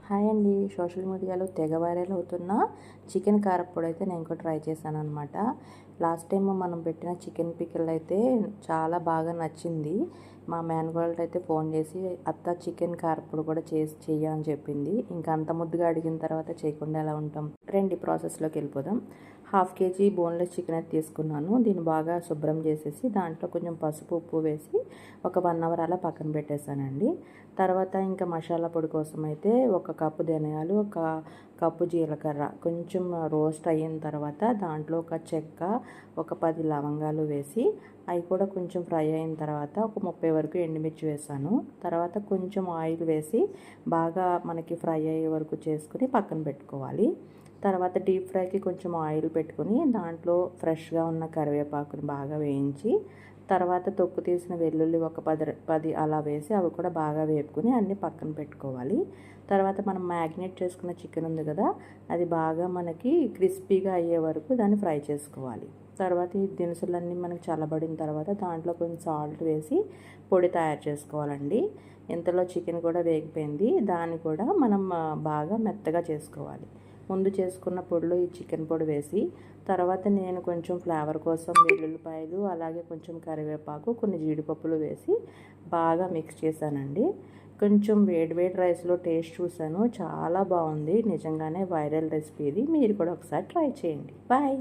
Hi అండి. Social మీడియాలో తెగ వైరల్ అవుతున్న చికెన్ కారప్పొడి అయితే నేను కూడా ట్రై చేశాను అనమాట. లాస్ట్ టైం మనం పెట్టిన చికెన్ పికిల్ అయితే చాలా బాగా నచ్చింది. మా మేనకోడలు అయితే ఫోన్ చేసి అత్త చికెన్ కారప్పొడి కూడా చెయ్య అని చెప్పింది. ఇంకా అంత ముద్దుగా అడిగిన తర్వాత చేయకుండా ఎలా ఉంటాం. రండి ప్రాసెస్లోకి వెళ్ళిపోదాం. 1/2 kg బోన్లెస్ చికెన్ అయితే తీసుకున్నాను. దీన్ని బాగా శుభ్రం చేసేసి దాంట్లో కొంచెం పసుపు ఉప్పు వేసి ఒక 1 అవర్ అలా పక్కన పెట్టేశానండి. తర్వాత ఇంకా మసాలా పొడి కోసం అయితే 1 కప్పు ధనియాలు, 1 కప్పు జీలకర్ర కొంచెం రోస్ట్ అయిన తర్వాత దాంట్లో ఒక చెక్క, ఒక 10 లవంగాలు వేసి అవి కూడా కొంచెం ఫ్రై అయిన తర్వాత ఒక 30 వరకు ఎండుమిర్చి వేసాను. తర్వాత కొంచెం ఆయిల్ వేసి బాగా మనకి ఫ్రై అయ్యే వరకు చేసుకుని పక్కన పెట్టుకోవాలి. తర్వాత డీప్ ఫ్రైకి కొంచెం ఆయిల్ పెట్టుకుని దాంట్లో ఫ్రెష్గా ఉన్న కరివేపాకుని బాగా వేయించి తర్వాత తొక్కు తీసిన వెల్లుల్లి ఒక 10 అలా వేసి అవి కూడా బాగా వేపుకుని అన్నీ పక్కన పెట్టుకోవాలి. తర్వాత మనం మ్యాగ్నేట్ చేసుకున్న చికెన్ ఉంది కదా, అది బాగా మనకి క్రిస్పీగా అయ్యే వరకు దాన్ని ఫ్రై చేసుకోవాలి. తర్వాత ఈ దినుసులన్నీ మనకి చల్లబడిన తర్వాత దాంట్లో కొంచెం సాల్ట్ వేసి పొడి తయారు చేసుకోవాలండి. ఇంతలో చికెన్ కూడా వేగిపోయింది. దాన్ని కూడా మనం బాగా మెత్తగా చేసుకోవాలి. ముందు చేసుకున్న పొడిలో ఈ చికెన్ పొడి వేసి తర్వాత నేను కొంచెం ఫ్లేవర్ కోసం వెల్లుల్లిపాయలు అలాగే కొంచెం కరివేపాకు కొన్ని జీడిపప్పులు వేసి బాగా మిక్స్ చేశానండి. కొంచెం వేడి రైస్లో టేస్ట్ చూశాను, చాలా బాగుంది. నిజంగానే వైరల్ రెసిపీ ఇది. మీరు కూడా ఒకసారి ట్రై చేయండి. బాయ్.